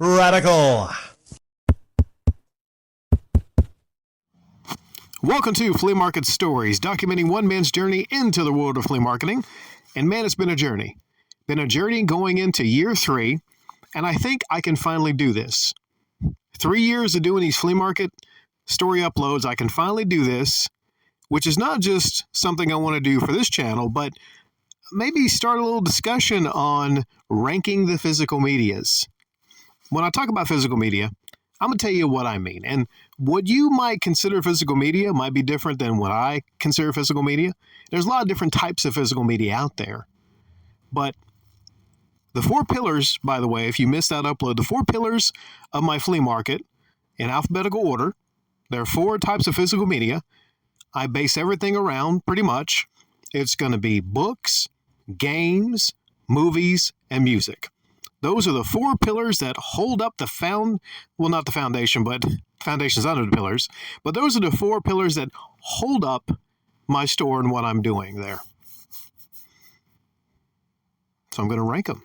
Radical. Welcome to Flea Market Stories, documenting one man's journey into the world of flea marketing. And man, it's been a journey. Been a journey going into year 3, and I think I can finally do this. 3 years of doing these flea market story uploads, I can finally do this, which is not just something I want to do for this channel, but maybe start a little discussion on ranking the physical medias. When I talk about physical media, I'm going to tell you what I mean. And what you might consider physical media might be different than what I consider physical media. There's a lot of different types of physical media out there. But the 4 pillars, by the way, if you missed that upload, the 4 pillars of my flea market in alphabetical order, there are 4 types of physical media. I base everything around pretty much. It's going to be books, games, movies, and music. Those are the 4 pillars that hold up not the foundation, but foundation's under the pillars. But those are the 4 pillars that hold up my store and what I'm doing there. So I'm going to rank them.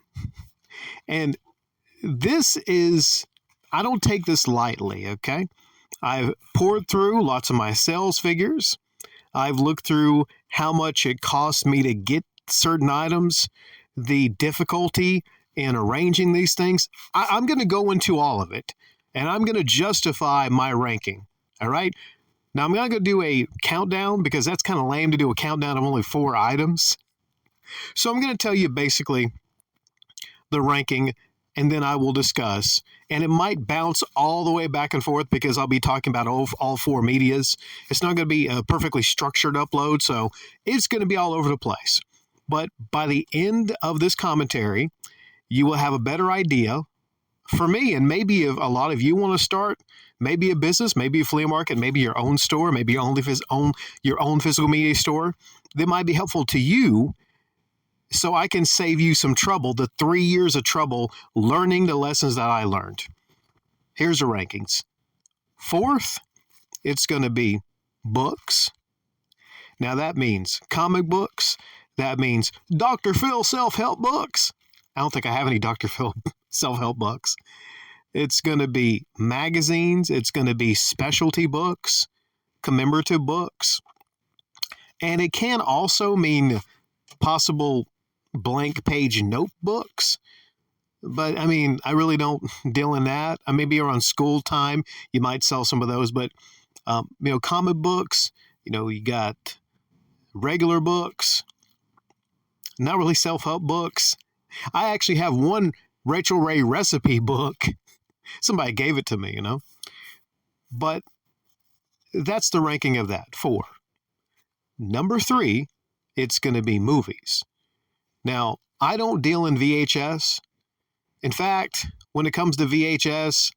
And I don't take this lightly, okay? I've poured through lots of my sales figures. I've looked through how much it costs me to get certain items, the difficulty in arranging these things. I'm going to go into all of it, and I'm going to justify my ranking. All right. Now I'm not going to do a countdown because that's kind of lame to do a countdown of only 4 items. So I'm going to tell you basically the ranking, and then I will discuss. And it might bounce all the way back and forth because I'll be talking about all 4 medias. It's not going to be a perfectly structured upload, so it's going to be all over the place. But by the end of this commentary, you will have a better idea for me, and maybe if a lot of you want to start maybe a business, maybe a flea market, maybe your own store, maybe your own physical media store, that might be helpful to you, so I can save you some trouble, the 3 years of trouble learning the lessons that I learned. Here's the rankings. 4th, it's going to be books. Now that means comic books. That means Dr. Phil self-help books. I don't think I have any Dr. Phil self-help books. It's going to be magazines. It's going to be specialty books, commemorative books. And it can also mean possible blank page notebooks. But I mean, I really don't deal in that. Maybe around school time, you might sell some of those. But, comic books, you got regular books, not really self-help books. I actually have one Rachel Ray recipe book. Somebody gave it to me, But that's the ranking of that. 4. Number 3, it's going to be movies. Now, I don't deal in VHS. In fact, when it comes to VHS,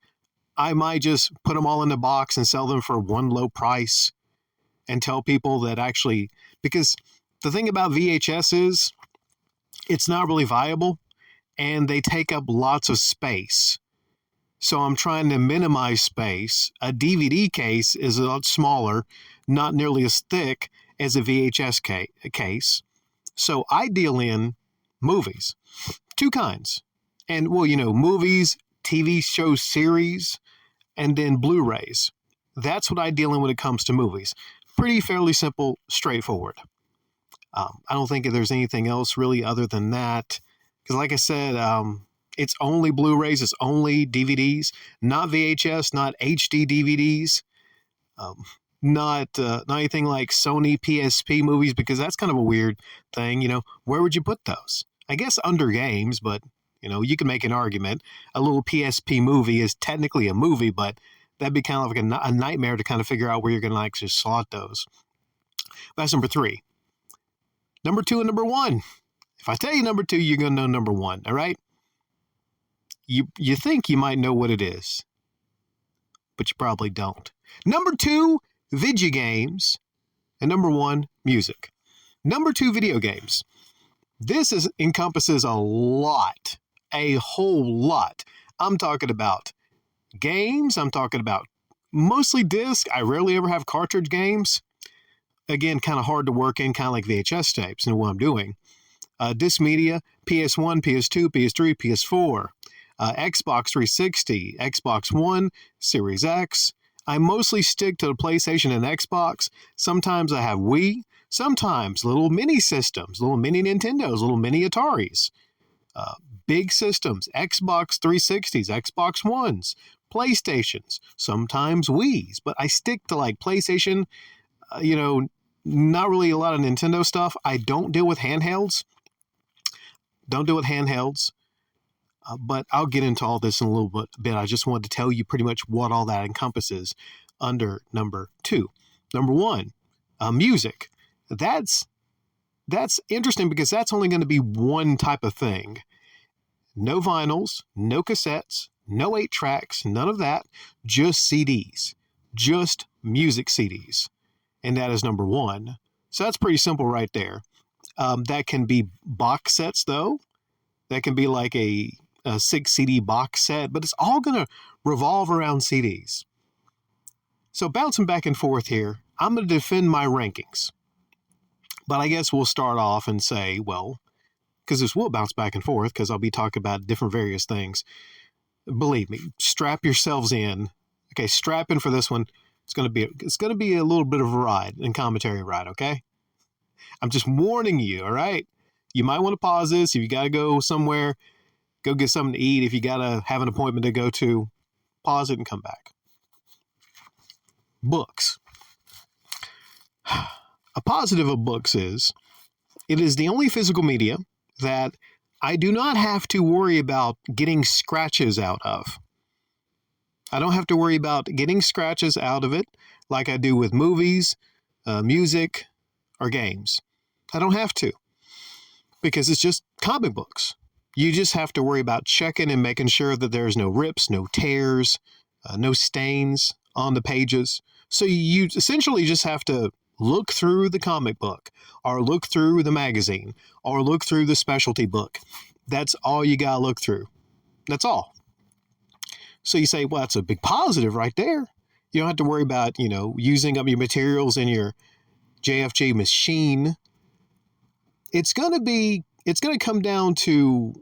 I might just put them all in a box and sell them for one low price and tell people that actually, because the thing about VHS is, it's not really viable, and they take up lots of space. So I'm trying to minimize space. A DVD case is a lot smaller, not nearly as thick as a VHS case. So I deal in movies, 2 kinds. And, movies, TV show series, and then Blu-rays. That's what I deal in when it comes to movies. Pretty fairly simple, straightforward. I don't think there's anything else really other than that. Because like I said, it's only Blu-rays, it's only DVDs, not VHS, not HD DVDs, not anything like Sony PSP movies, because that's kind of a weird thing. Where would you put those? I guess under games, but, you can make an argument. A little PSP movie is technically a movie, but that'd be kind of like a nightmare to kind of figure out where you're going to actually slot those. That's number 3. Number 2 and number 1. If I tell you number 2, you're going to know number 1, all right? You think you might know what it is, but you probably don't. Number 2, video games, and number 1, music. Number 2, video games. This encompasses a whole lot. I'm talking about games. I'm talking about mostly disc. I rarely ever have cartridge games. Again, kind of hard to work in, kind of like VHS tapes and what I'm doing. Disc media, PS1, PS2, PS3, PS4. Xbox 360, Xbox One, Series X. I mostly stick to the PlayStation and Xbox. Sometimes I have Wii. Sometimes little mini systems, little mini Nintendos, little mini Ataris. Uh, Big systems, Xbox 360s, Xbox Ones, PlayStations, sometimes Wii's. But I stick to like PlayStation, not really a lot of Nintendo stuff. I don't deal with handhelds. Don't deal with handhelds. But I'll get into all this in a little bit. I just wanted to tell you pretty much what all that encompasses under number 2. Number 1, music. That's interesting because that's only going to be one type of thing. No vinyls, no cassettes, no 8 tracks, none of that. Just CDs. Just music CDs. And that is number 1. So that's pretty simple right there. That can be box sets, though. That can be like a 6 CD box set, but it's all going to revolve around CDs. So bouncing back and forth here, I'm going to defend my rankings. But I guess we'll start off and say, well, because this will bounce back and forth because I'll be talking about different various things. Believe me, strap yourselves in. Okay, strap in for this one. It's going to be a little bit of a ride and commentary ride, okay? I'm just warning you, all right? You might want to pause this if you got to go somewhere, go get something to eat. If you got to have an appointment to go to, pause it and come back. Books. A positive of books is it is the only physical media that I do not have to worry about getting scratches out of. I don't have to worry about getting scratches out of it like I do with movies, music, or games. I don't have to because it's just comic books. You just have to worry about checking and making sure that there's no rips, no tears, no stains on the pages. So you essentially just have to look through the comic book or look through the magazine or look through the specialty book. That's all you got to look through. That's all. So you say, well, that's a big positive right there. You don't have to worry about, using up your materials in your JFJ machine. It's going to come down to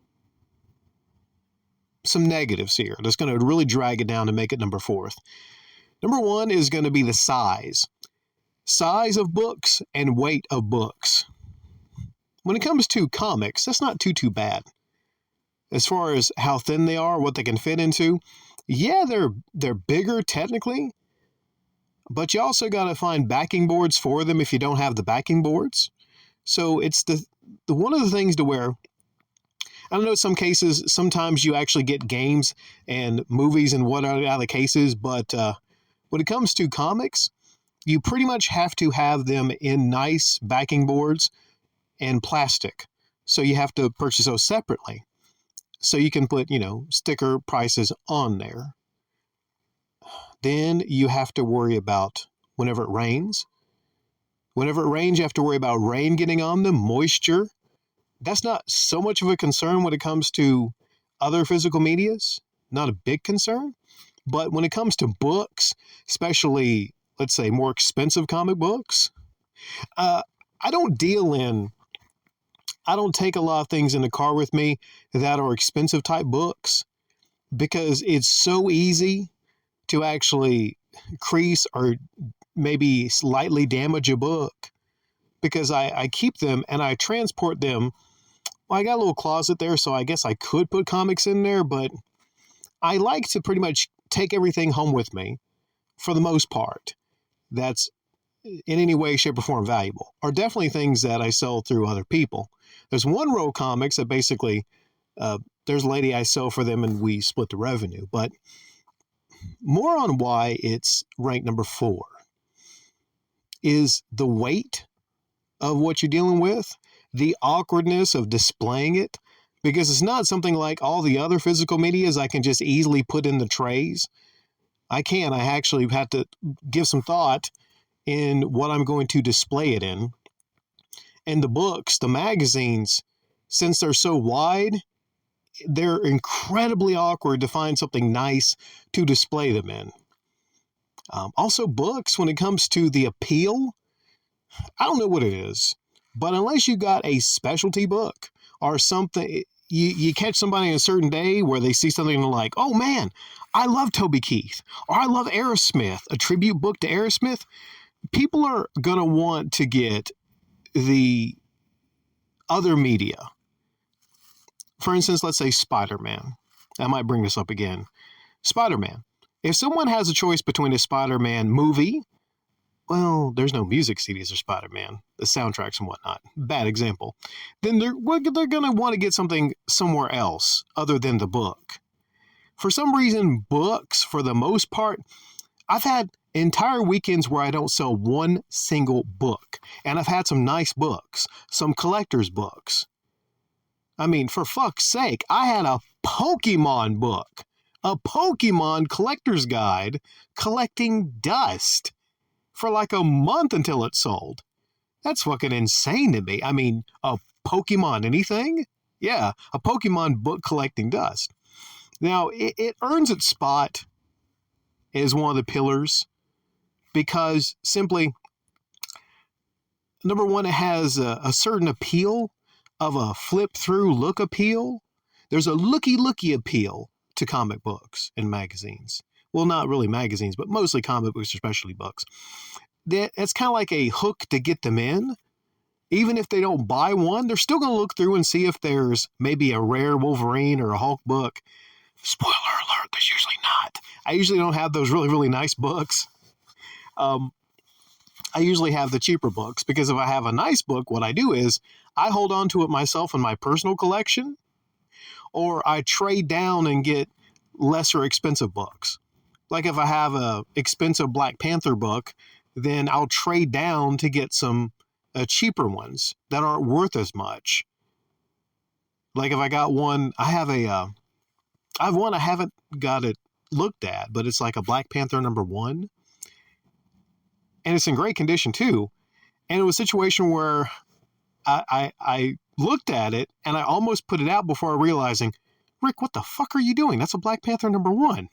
some negatives here. That's going to really drag it down to make it number 4th. Number 1 is going to be the size. Size of books and weight of books. When it comes to comics, that's not too bad. As far as how thin they are, what they can fit into, yeah, they're bigger technically, but you also got to find backing boards for them if you don't have the backing boards. So it's the one of the things to where, I don't know, some cases, sometimes you actually get games and movies and what are other cases, but when it comes to comics, you pretty much have to have them in nice backing boards and plastic. So you have to purchase those separately. So you can put, sticker prices on there. Then you have to worry about whenever it rains. Whenever it rains, you have to worry about rain getting on them, moisture. That's not so much of a concern when it comes to other physical medias. Not a big concern. But when it comes to books, especially, let's say, more expensive comic books, I don't take a lot of things in the car with me that are expensive type books because it's so easy to actually crease or maybe slightly damage a book because I keep them and I transport them. Well, I got a little closet there, so I guess I could put comics in there, but I like to pretty much take everything home with me for the most part. That's in any way, shape, or form valuable, are definitely things that I sell through other people. There's One Row Comics that basically, there's a lady I sell for them and we split the revenue. But more on why it's ranked number 4 is the weight of what you're dealing with, the awkwardness of displaying it, because it's not something like all the other physical medias I can just easily put in the trays. I actually had to give some thought in what I'm going to display it in. And the books, the magazines, since they're so wide, they're incredibly awkward to find something nice to display them in. Also, books, when it comes to the appeal, I don't know what it is, but unless you got a specialty book or something, you catch somebody on a certain day where they see something and they're like, oh man, I love Toby Keith, or I love Aerosmith, a tribute book to Aerosmith. People are going to want to get the other media. For instance, let's say Spider-Man. I might bring this up again. Spider-Man. If someone has a choice between a Spider-Man movie, well, there's no music CDs of Spider-Man, the soundtracks and whatnot. Bad example. Then they're going to want to get something somewhere else other than the book. For some reason, books, for the most part, I've had entire weekends where I don't sell one single book. And I've had some nice books, some collector's books. I mean, for fuck's sake, I had a Pokemon book, a Pokemon collector's guide collecting dust for like a month until it sold. That's fucking insane to me. I mean, a Pokemon anything? Yeah, a Pokemon book collecting dust. Now, it earns its spot as one of the pillars because simply, number one, it has a certain appeal of a flip through look appeal. There's a looky appeal to comic books and magazines. Well, not really magazines, but mostly comic books or specialty books. It's kind of like a hook to get them in. Even if they don't buy one, they're still going to look through and see if there's maybe a rare Wolverine or a Hulk book. Spoiler alert, there's usually not. I usually don't have those really, really nice books. I usually have the cheaper books because if I have a nice book, what I do is I hold on to it myself in my personal collection, or I trade down and get lesser expensive books. Like if I have a expensive Black Panther book, then I'll trade down to get some cheaper ones that aren't worth as much. Like if I got one, I have one I haven't got it looked at, but it's like a Black Panther #1. And it's in great condition too. And it was a situation where I looked at it and I almost put it out before realizing, Rick, what the fuck are you doing? That's a Black Panther #1.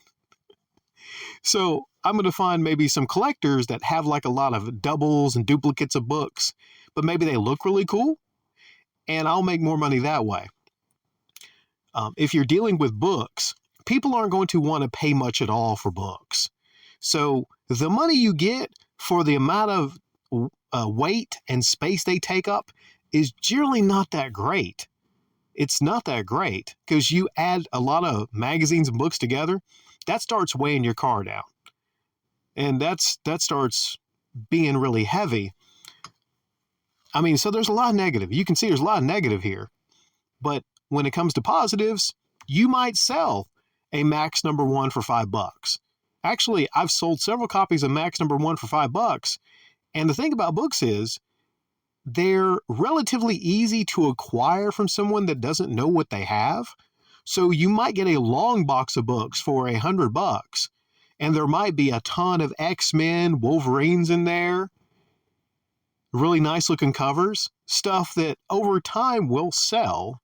So I'm going to find maybe some collectors that have like a lot of doubles and duplicates of books, but maybe they look really cool, and I'll make more money that way. If you're dealing with books, people aren't going to want to pay much at all for books. So the money you get for the amount of weight and space they take up is generally not that great. It's not that great because you add a lot of magazines and books together, that starts weighing your car down. And that starts being really heavy. I mean, so there's a lot of negative. You can see there's a lot of negative here. But when it comes to positives, you might sell a Max #1 for $5. Actually, I've sold several copies of Max #1 for $5. And the thing about books is they're relatively easy to acquire from someone that doesn't know what they have. So you might get a long box of books for $100, and there might be a ton of X-Men, Wolverines in there, really nice looking covers, stuff that over time will sell.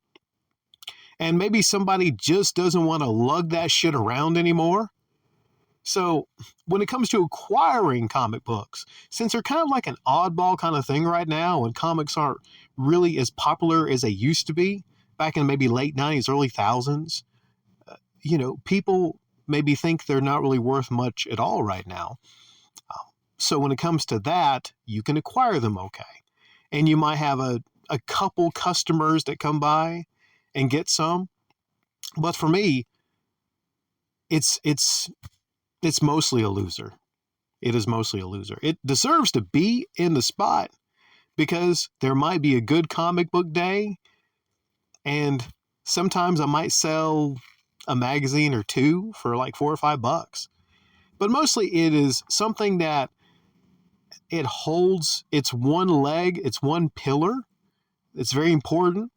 And maybe somebody just doesn't want to lug that shit around anymore. So when it comes to acquiring comic books, since they're kind of like an oddball kind of thing right now, and comics aren't really as popular as they used to be back in maybe late 90s, early thousands, people maybe think they're not really worth much at all right now. So when it comes to that, you can acquire them okay. And you might have a couple customers that come by and get some. But for me, it's mostly a loser. It is mostly a loser. It deserves to be in the spot because there might be a good comic book day, and sometimes I might sell a magazine or two for like $4 or $5. But mostly it is something that it holds its one leg, its one pillar. It's very important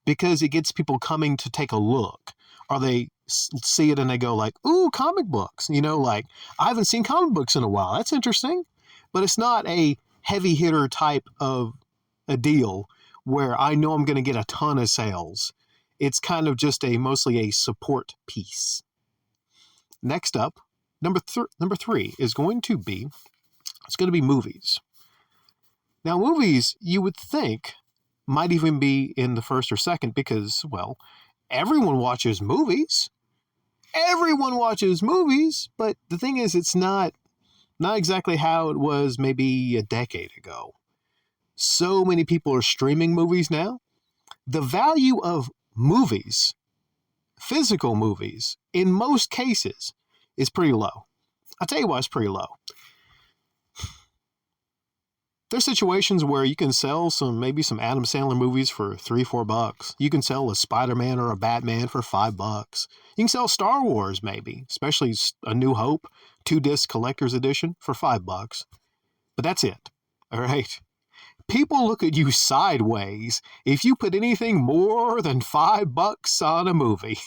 because it gets people coming to take a look, or they see it and they go like, ooh, comic books, like I haven't seen comic books in a while. That's interesting. But it's not a heavy hitter type of a deal where I know I'm going to get a ton of sales. It's kind of just mostly a support piece. Next up, number three is going to be, it's going to be movies. Now, movies, you would think, might even be in the first or second because, well, Everyone watches movies. Everyone watches movies, but the thing is, it's not exactly how it was maybe a decade ago. So many people are streaming movies now. The value of movies, physical movies, in most cases, is pretty low. I'll tell you why it's pretty low. There's situations where you can sell maybe some Adam Sandler movies for $3-4. You can sell a Spider-Man or a Batman for $5. You can sell Star Wars maybe, especially A New Hope, 2-disc collector's edition for $5. But that's it. All right. People look at you sideways if you put anything more than $5 on a movie.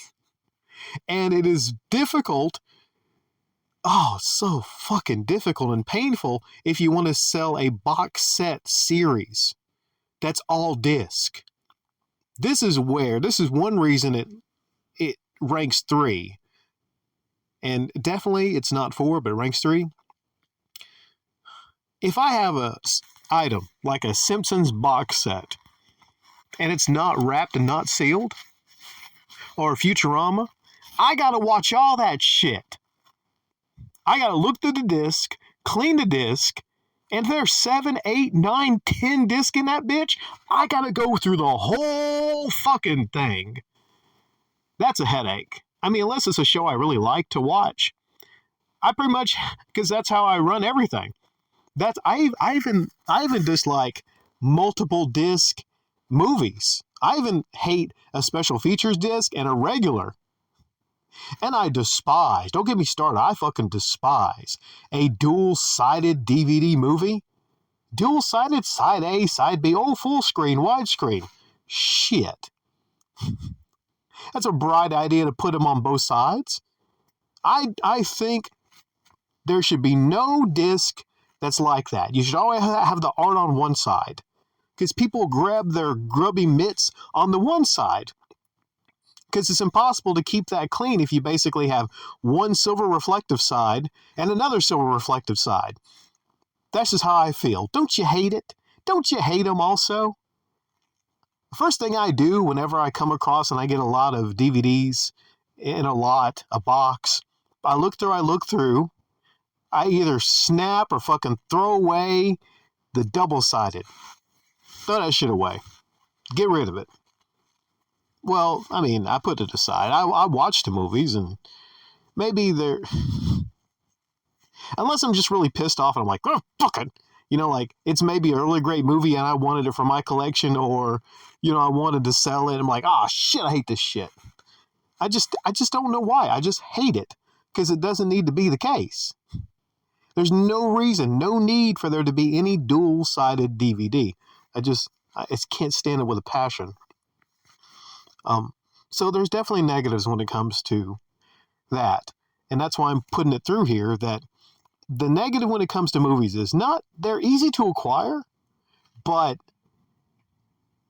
And it is difficult. Oh, so fucking difficult and painful if you want to sell a box set series that's all disc. This is one reason it ranks 3. And definitely it's not 4, but it ranks 3. If I have a item like a Simpsons box set and it's not wrapped and not sealed, or Futurama, I gotta watch all that shit. I gotta look through the disc, clean the disc, and if there's 7, 8, 9, 10 discs in that bitch, I gotta go through the whole fucking thing. That's a headache. I mean, unless it's a show I really like to watch. I pretty much, because that's how I run everything. I even dislike multiple disc movies. I even hate a special features disc and a regular. And I despise, don't get me started, I fucking despise a dual-sided DVD movie. Dual-sided, side A, side B, full screen, widescreen. Shit. That's a bright idea to put them on both sides. I think there should be no disc that's like that. You should always have the art on one side. Because people grab their grubby mitts on the one side. Because it's impossible to keep that clean if you basically have one silver reflective side and another silver reflective side. That's just how I feel. Don't you hate it? Don't you hate them also? First thing I do whenever I come across and I get a lot of DVDs in a box, I look through. I either snap or fucking throw away the double-sided. Throw that shit away. Get rid of it. Well, I mean, I put it aside. I watch the movies and maybe they're... Unless I'm just really pissed off and I'm like, oh, fuck it. Like, it's maybe a really great movie and I wanted it for my collection or, I wanted to sell it. I'm like, oh, shit, I hate this shit. I just don't know why. I just hate it because it doesn't need to be the case. There's no reason, no need for there to be any dual-sided DVD. I can't stand it with a passion. So there's definitely negatives when it comes to that. And that's why I'm putting it through here that the negative when it comes to movies is they're easy to acquire, but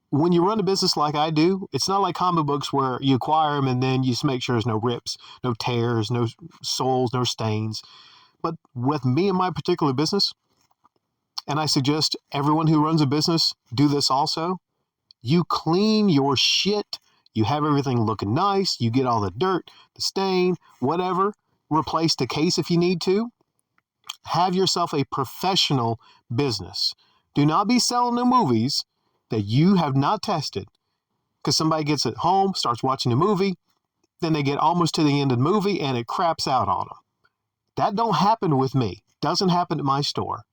when you run a business like I do, it's not like comic books where you acquire them and then you just make sure there's no rips, no tears, no soles, no stains. But with me and my particular business, and I suggest everyone who runs a business do this also, you clean your shit, you have everything looking nice, you get all the dirt, the stain, whatever, replace the case if you need to. Have yourself a professional business. Do not be selling the movies that you have not tested. Because somebody gets at home, starts watching the movie, then they get almost to the end of the movie and it craps out on them. That don't happen with me. Doesn't happen at my store.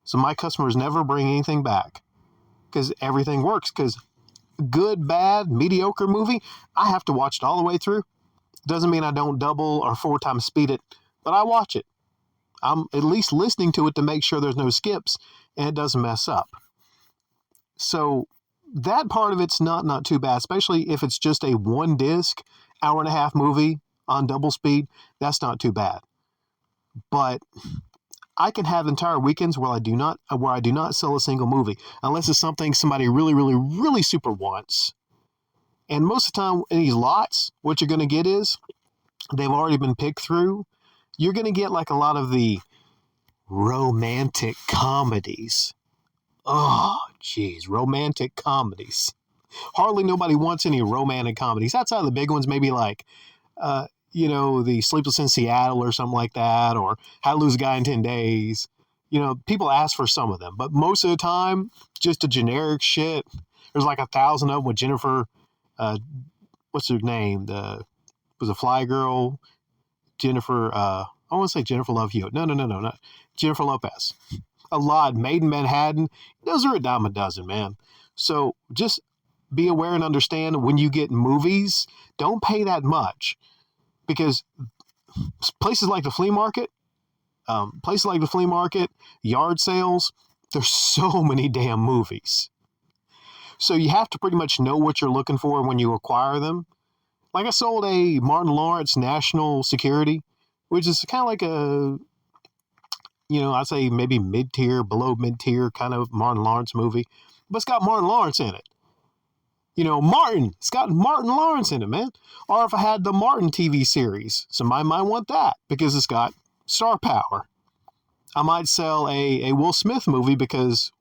So my customers never bring anything back. Because everything works. Because good, bad, mediocre movie, I have to watch it all the way through. Doesn't mean I don't double or 4 times speed it, but I watch it. I'm at least listening to it to make sure there's no skips and it doesn't mess up. So that part of it's not too bad, especially if it's just a 1-disc, hour-and-a-half movie on double speed. That's not too bad. But I can have entire weekends where I do not sell a single movie unless it's something somebody really, really, really super wants. And most of the time in these lots, what you're going to get is they've already been picked through. You're going to get like a lot of the romantic comedies. Oh, geez, romantic comedies. Hardly nobody wants any romantic comedies outside of the big ones, maybe like, the Sleepless in Seattle or something like that, or How to Lose a Guy in 10 Days. People ask for some of them, but most of the time, just a generic shit. There's like 1,000 of them with Jennifer, what's her name? Was a Fly Girl, Jennifer, I want to say Jennifer Love Hewitt. No, not Jennifer Lopez. A lot. Made in Manhattan. Those are a dime a dozen, man. So just be aware and understand when you get movies, don't pay that much, because places like the flea market, yard sales, there's so many damn movies. So you have to pretty much know what you're looking for when you acquire them. Like I sold a Martin Lawrence National Security, which is kind of like I'd say maybe mid-tier, below mid-tier kind of Martin Lawrence movie. But it's got Martin Lawrence in it. It's got Martin Lawrence in it, man. Or if I had the Martin TV series, somebody might want that because it's got star power. I might sell a Will Smith movie because,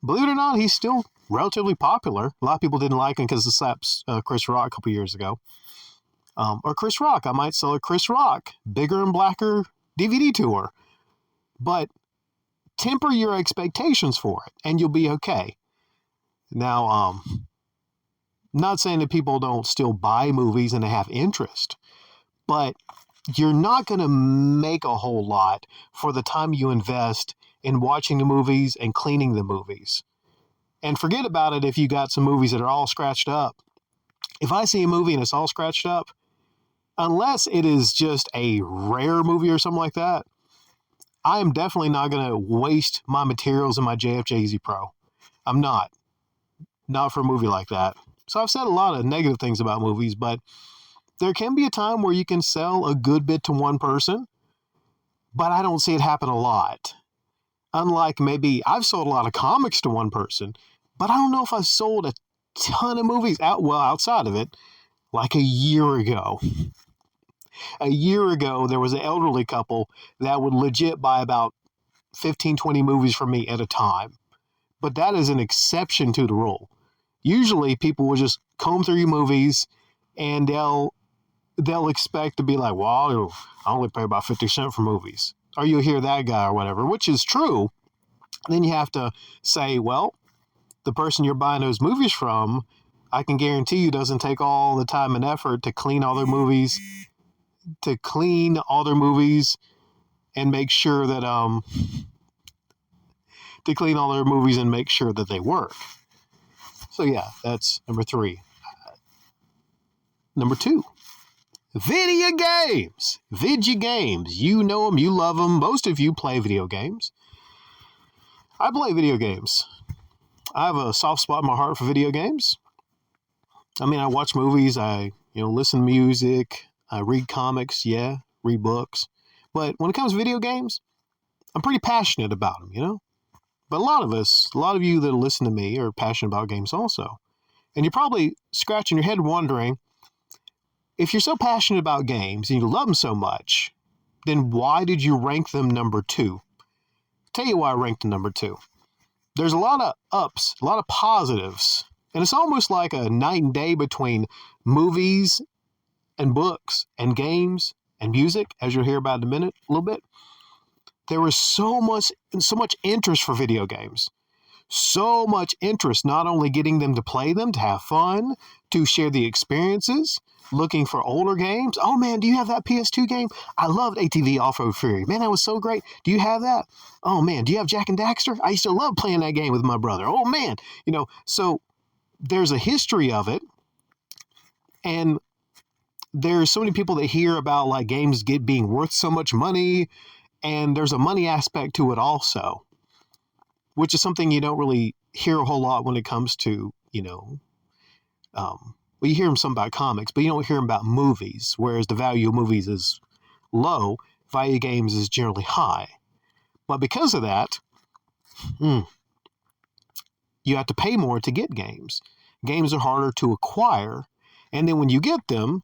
believe it or not, he's still relatively popular. A lot of people didn't like him because of slaps Chris Rock a couple years ago. Or Chris Rock. I might sell a Chris Rock Bigger and Blacker DVD tour. But temper your expectations for it, and you'll be okay. Now, not saying that people don't still buy movies and they have interest, but you're not going to make a whole lot for the time you invest in watching the movies and cleaning the movies. And forget about it if you got some movies that are all scratched up. If I see a movie and it's all scratched up, unless it is just a rare movie or something like that, I am definitely not going to waste my materials in my JFJZ Pro. I'm not. Not for a movie like that. So I've said a lot of negative things about movies, but there can be a time where you can sell a good bit to one person, but I don't see it happen a lot. Unlike maybe I've sold a lot of comics to one person, but I don't know if I've sold a ton of movies outside of it, like a year ago. A year ago, there was an elderly couple that would legit buy about 15, 20 movies from me at a time. But that is an exception to the rule. Usually people will just comb through your movies and they'll expect to be like, well, I only pay about 50 cents for movies. Or you'll hear that guy or whatever, which is true. Then you have to say, well, the person you're buying those movies from, I can guarantee you doesn't take all the time and effort to clean all their movies, and make sure that they work. So yeah, that's number 3. Number 2, video games. Video games. You know them, you love them. Most of you play video games. I play video games. I have a soft spot in my heart for video games. I mean, I watch movies, I listen to music, I read comics, read books. But when it comes to video games, I'm pretty passionate about them, But a lot of you that listen to me are passionate about games also. And you're probably scratching your head wondering, if you're so passionate about games and you love them so much, then why did you rank them number 2? Tell you why I ranked them number 2. There's a lot of ups, a lot of positives, and it's almost like a night and day between movies and books and games and music, as you'll hear about in a minute, a little bit. There was so much interest for video games. So much interest, not only getting them to play them, to have fun, to share the experiences, looking for older games. Oh man, do you have that PS2 game? I loved ATV Off-Road Fury. Man, that was so great. Do you have that? Oh man, do you have Jak and Daxter? I used to love playing that game with my brother. Oh man, so there's a history of it. And there's so many people that hear about like games being worth so much money, and there's a money aspect to it also, which is something you don't really hear a whole lot when it comes to, you hear them some about comics, but you don't hear them about movies, whereas the value of movies is low, value of games is generally high. But because of that, you have to pay more to get games. Games are harder to acquire, and then when you get them,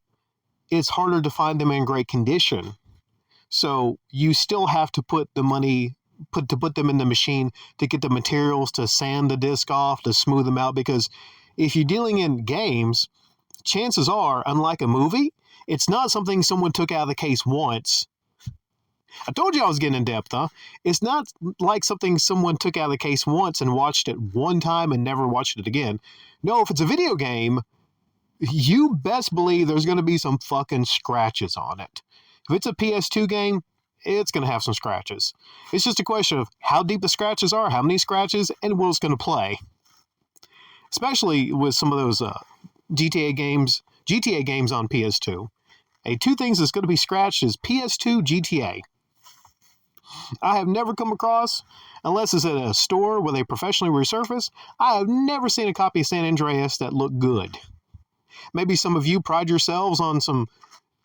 it's harder to find them in great condition. So you still have to put the money, put them in the machine to get the materials to sand the disc off, to smooth them out, because if you're dealing in games, chances are, unlike a movie, it's not something someone took out of the case once. I told you I was getting in depth, huh? It's not like something someone took out of the case once and watched it one time and never watched it again. No, if it's a video game, you best believe there's going to be some fucking scratches on it. If it's a PS2 game, it's going to have some scratches. It's just a question of how deep the scratches are, how many scratches, and what it's going to play. Especially with some of those GTA games on PS2. Hey, two things that's going to be scratched is PS2 GTA. I have never come across, unless it's at a store where they professionally resurface, I have never seen a copy of San Andreas that looked good. Maybe some of you pride yourselves on some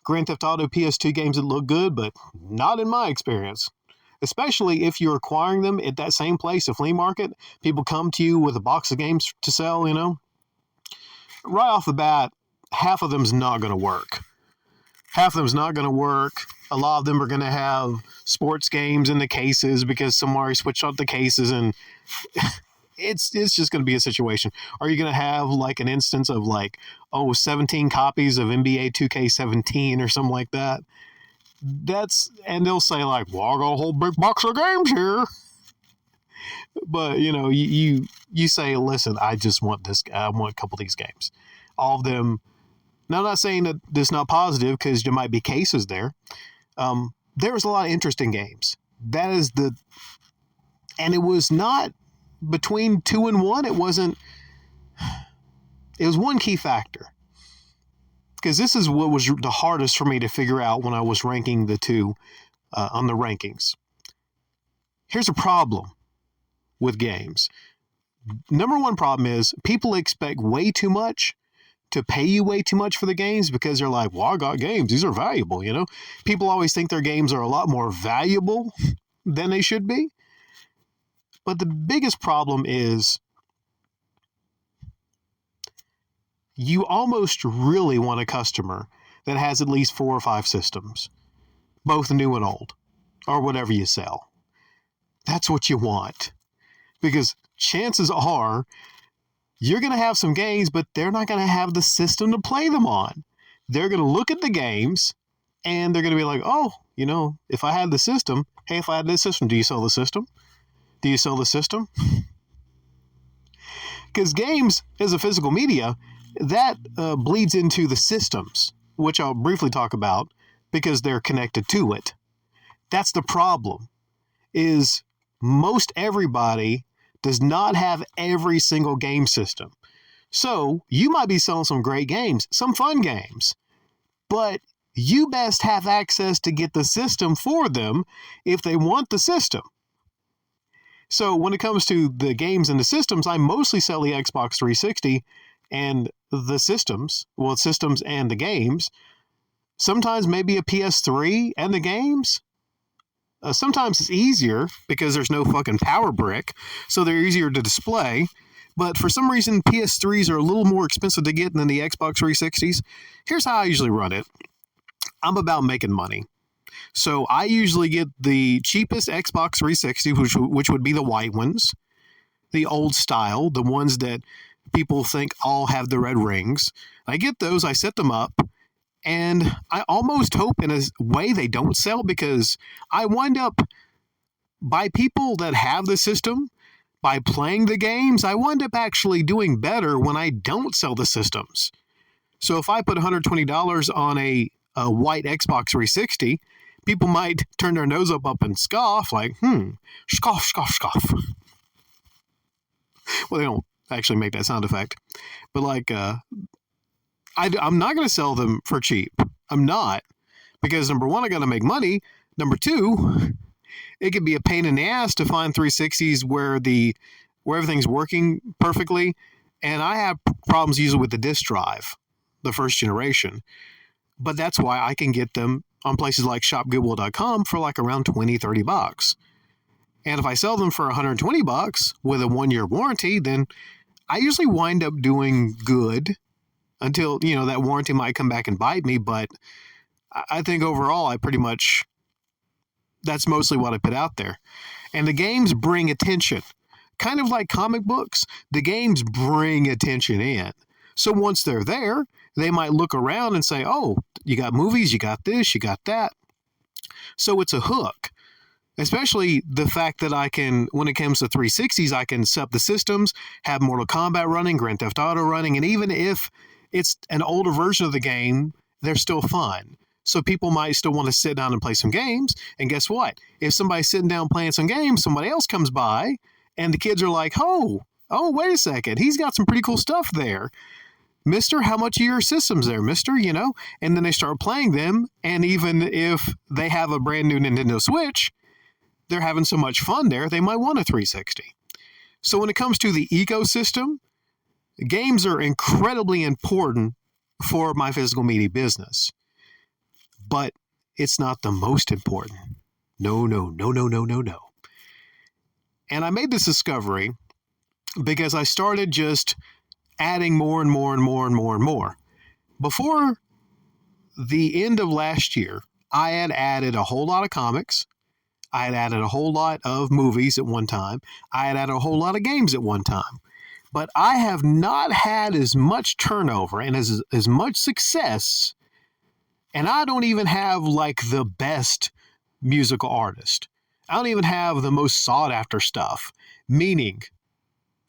Grand Theft Auto PS2 games that look good, but not in my experience. Especially if you're acquiring them at that same place, a flea market. People come to you with a box of games to sell, you know. Right off the bat, half of them's not going to work. Half of them's not going to work. A lot of them are going to have sports games in the cases because somebody switched out the cases, and it's just going to be a situation. Are you going to have like an instance of 17 copies of NBA 2K17 or something like that? And they'll say well, I got a whole big box of games here. But, you say, listen, I just want this. I want a couple of these games. All of them. Now, I'm not saying that this is not positive because there might be cases there. There was a lot of interesting games. And it was not between 2 and 1. It was one key factor. Because this is what was the hardest for me to figure out when I was ranking the two on the rankings. Here's a problem with games. Number one problem is people expect way too much to pay you way too much for the games because they're like, well, I got games. These are valuable, you know? People always think their games are a lot more valuable than they should be. But the biggest problem is you almost really want a customer that has at least 4 or 5 systems, both new and old, or whatever you sell. That's what you want. Because chances are you're going to have some games, but they're not going to have the system to play them on. They're going to look at the games and they're going to be like, oh, if I had the system, hey, if I had this system, do you sell the system? Do you sell the system? Because games as a physical media, that bleeds into the systems, which I'll briefly talk about because they're connected to it. That's the problem, is most everybody does not have every single game system. So you might be selling some great games, some fun games, but you best have access to get the system for them if they want the system. So when it comes to the games and the systems, I mostly sell the Xbox 360 and the systems and the games. Sometimes maybe a PS3 and the games. Sometimes it's easier because there's no fucking power brick, so they're easier to display. But for some reason, PS3s are a little more expensive to get than the Xbox 360s. Here's how I usually run it. I'm about making money. So I usually get the cheapest Xbox 360, which would be the white ones, the old style, the ones that people think all have the red rings. I get those, I set them up, and I almost hope in a way they don't sell because I wind up, by people that have the system, by playing the games, I wind up actually doing better when I don't sell the systems. So if I put $120 on a white Xbox 360, people might turn their nose up and scoff, like, scoff, scoff, scoff. Well, they don't actually make that sound effect. But I'm not going to sell them for cheap. I'm not. Because number one, I got to make money. Number two, it could be a pain in the ass to find 360s where everything's working perfectly. And I have problems usually with the disk drive, the first generation. But that's why I can get them on places like shopgoodwill.com for around $20-$30. And if I sell them for $120 with a 1-year warranty, then I usually wind up doing good until, that warranty might come back and bite me. But I think overall, that's mostly what I put out there. And the games bring attention. kind of like comic books, the games bring attention in. So once they're there, they might look around and say, oh, you got movies, you got this, you got that. So it's a hook. Especially the fact that I can, when it comes to 360s, I can set up the systems, have Mortal Kombat running, Grand Theft Auto running, and even if it's an older version of the game, they're still fun. So people might still want to sit down and play some games. And guess what? If somebody's sitting down playing some games, somebody else comes by, and the kids are like, oh, wait a second, he's got some pretty cool stuff there. Mister, how much of your system's there, mister? And then they start playing them. And even if they have a brand new Nintendo Switch, they're having so much fun there, they might want a 360. So when it comes to the ecosystem, games are incredibly important for my physical media business. But it's not the most important. No. And I made this discovery because I started just adding more and more and more and more and more. Before the end of last year, I had added a whole lot of comics. I had added a whole lot of movies at one time. I had added a whole lot of games at one time. But I have not had as much turnover and as much success. And I don't even have like the best musical artist. I don't even have the most sought after stuff. Meaning,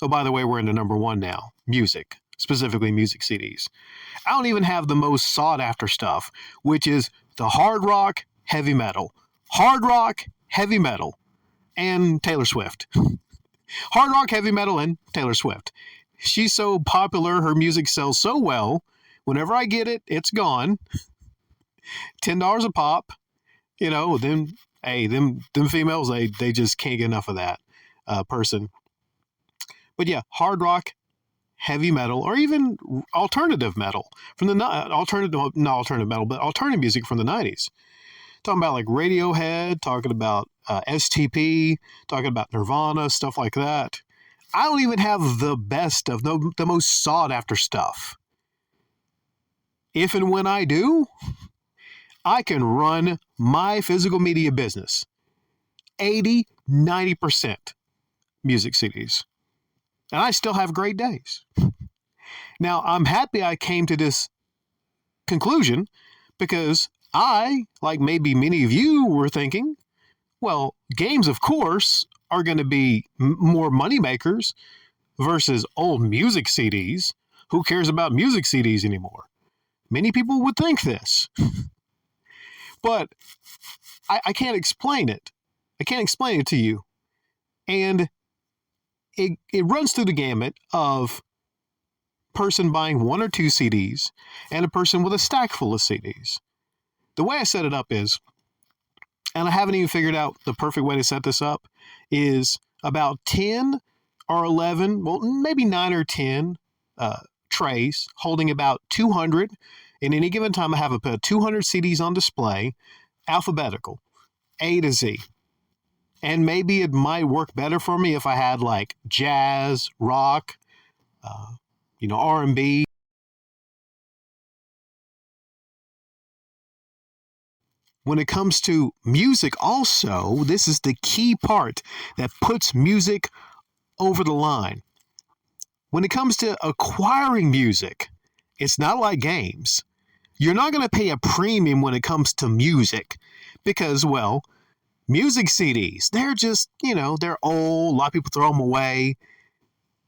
oh, by the way, we're into number one now. Music, specifically music CDs. I don't even have the most sought after stuff, which is the hard rock, heavy metal. Hard rock, heavy metal, and Taylor Swift. Hard rock, heavy metal, and Taylor Swift. She's so popular, her music sells so well. Whenever I get it, it's gone. $10 a pop. Then hey, them females, they just can't get enough of that person. But yeah, hard rock, heavy metal, or even alternative metal from the alternative metal, but alternative music from the 90s. Talking about like Radiohead, talking about STP, talking about Nirvana, stuff like that. I don't even have the best of the most sought after stuff. If and when I do, I can run my physical media business 80, 90% music CDs. And I still have great days. Now, I'm happy I came to this conclusion because I, like maybe many of you were thinking, well, games, of course, are going to be more moneymakers versus old music CDs. Who cares about music CDs anymore? Many people would think this. But I can't explain it. I can't explain it to you. And it runs through the gamut of person buying one or two CDs and a person with a stack full of CDs. The way I set it up is, and I haven't even figured out the perfect way to set this up, is about 10 or 11, well, maybe 9 or 10 trays holding about 200. In any given time, I have about 200 CDs on display, alphabetical, A to Z. And maybe it might work better for me if I had like jazz, rock, R&B. When it comes to music also, this is the key part that puts music over the line. When it comes to acquiring music, it's not like games. You're not going to pay a premium when it comes to music because, well, music CDs, they're just, they're old. A lot of people throw them away.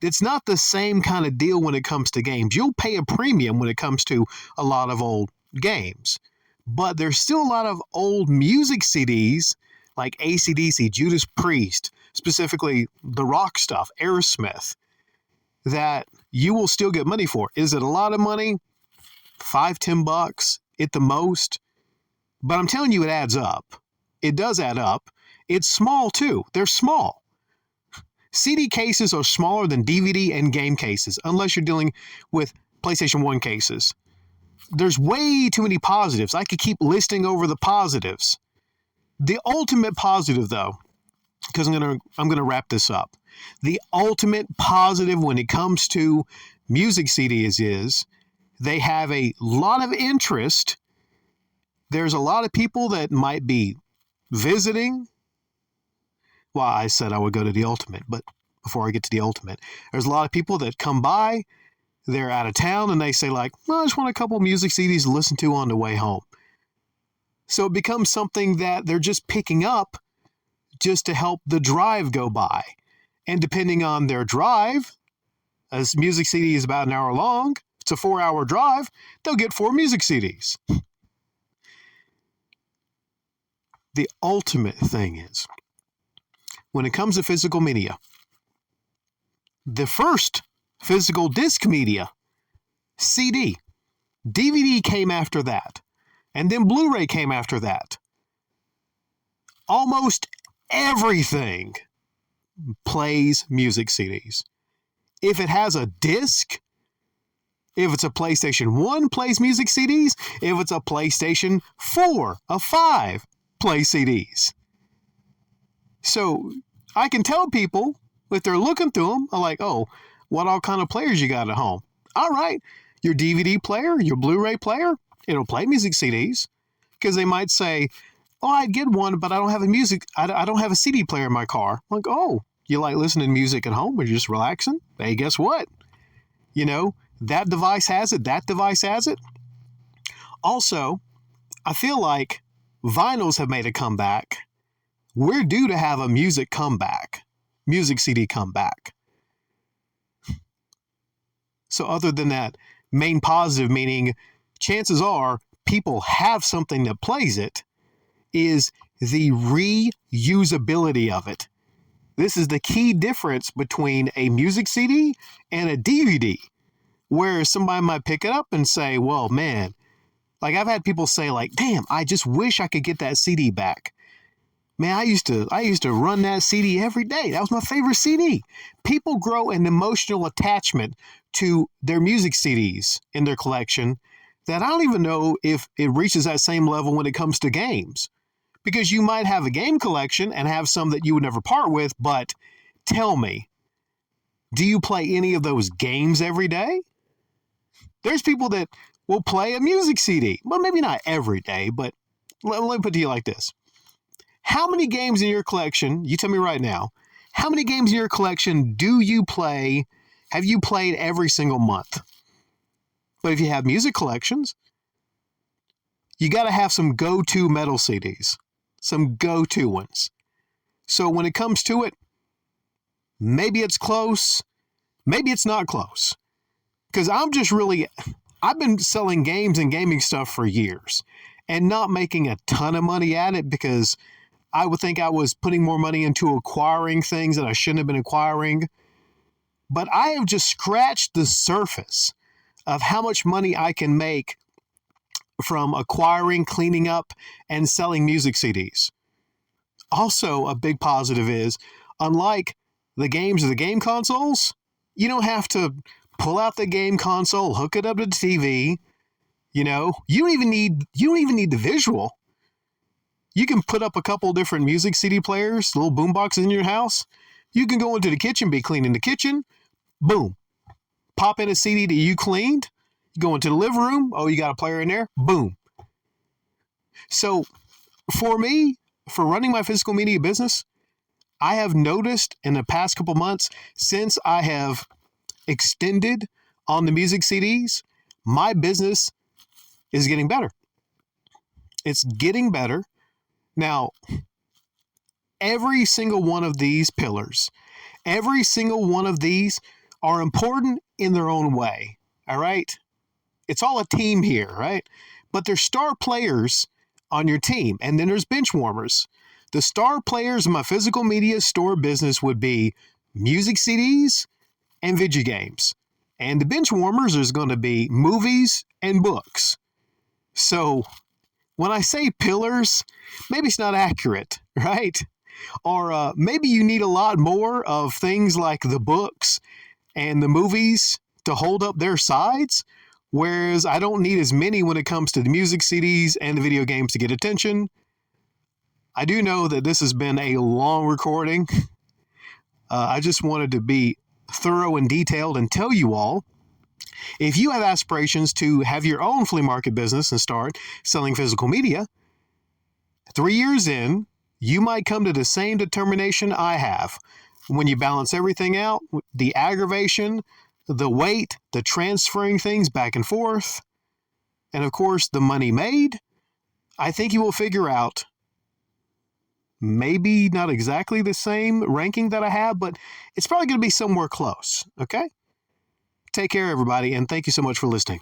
It's not the same kind of deal when it comes to games. You'll pay a premium when it comes to a lot of old games. But there's still a lot of old music CDs like AC/DC, Judas Priest, specifically the rock stuff, Aerosmith, that you will still get money for. Is it a lot of money? $5-10 at the most. But I'm telling you, it adds up. It does add up. It's small too. They're small. CD cases are smaller than DVD and game cases, unless you're dealing with PlayStation 1 cases. There's way too many positives. I could keep listing over the positives. The ultimate positive, though, because I'm gonna wrap this up. The ultimate positive when it comes to music CDs is they have a lot of interest. There's a lot of people that might be visiting. Well, I said I would go to the ultimate, but before I get to the ultimate. There's a lot of people that come by, they're out of town, and they say like, well, I just want a couple music CDs to listen to on the way home. So it becomes something that they're just picking up just to help the drive go by. And depending on their drive, a music CD is about an hour long. It's a 4-hour drive. They'll get 4 music CDs. The ultimate thing is, when it comes to physical media, the first physical disc media, CD, DVD came after that, and then Blu-ray came after that. Almost everything plays music CDs. If it has a disc, if it's a PlayStation 1, plays music CDs. If it's a PlayStation 4, a 5, plays CDs. So I can tell people, if they're looking through them, I'm like, oh, what all kind of players you got at home? All right, your DVD player, your Blu-ray player, it'll play music CDs. Because they might say, oh, I'd get one, but I don't have I don't have a CD player in my car. I'm like, oh, you like listening to music at home or you're just relaxing? Hey, guess what? You know, that device has it, that device has it. Also, I feel like vinyls have made a comeback. We're due to have a music comeback, music CD comeback. So other than that main positive, meaning chances are people have something that plays it, is the reusability of it. This is the key difference between a music CD and a DVD, where somebody might pick it up and say, well, man, like I've had people say like, damn, I just wish I could get that CD back. Man, I used to run that CD every day. That was my favorite CD. People grow an emotional attachment to their music CDs in their collection that I don't even know if it reaches that same level when it comes to games. Because you might have a game collection and have some that you would never part with, but tell me, do you play any of those games every day? There's people that will play a music CD. Well, maybe not every day, but let me put it to you like this. How many games in your collection, you tell me right now, how many games in your collection do you play, have you played every single month? But if you have music collections, you got to have some go-to metal CDs. Some go-to ones. So when it comes to it, maybe it's close, maybe it's not close. Because I've been selling games and gaming stuff for years and not making a ton of money at it because I would think I was putting more money into acquiring things that I shouldn't have been acquiring. But I have just scratched the surface of how much money I can make from acquiring, cleaning up, and selling music CDs. Also, a big positive is, unlike the games of the game consoles, you don't have to pull out the game console, hook it up to the TV. You know, you don't even need the visual. You can put up a couple different music CD players, little boom boxes in your house. You can go into the kitchen, be cleaning the kitchen. Boom. Pop in a CD that you cleaned. You go into the living room. Oh, you got a player in there. Boom. So for me, for running my physical media business, I have noticed in the past couple months, since I have extended on the music CDs, my business is getting better. It's getting better. Now, every single one of these pillars, every single one of these are important in their own way. All right? It's all a team here, right? But there's star players on your team, and then there's bench warmers. The star players in my physical media store business would be music CDs and video games. And the bench warmers is going to be movies and books. So when I say pillars, maybe it's not accurate, right? Or maybe you need a lot more of things like the books and the movies to hold up their sides, whereas I don't need as many when it comes to the music CDs and the video games to get attention. I do know that this has been a long recording. I just wanted to be thorough and detailed and tell you all, if you have aspirations to have your own flea market business and start selling physical media, 3 years in, you might come to the same determination I have. when you balance everything out, the aggravation, the weight, the transferring things back and forth, and of course the money made, I think you will figure out maybe not exactly the same ranking that I have, but it's probably going to be somewhere close. Okay? Take care, everybody, and thank you so much for listening.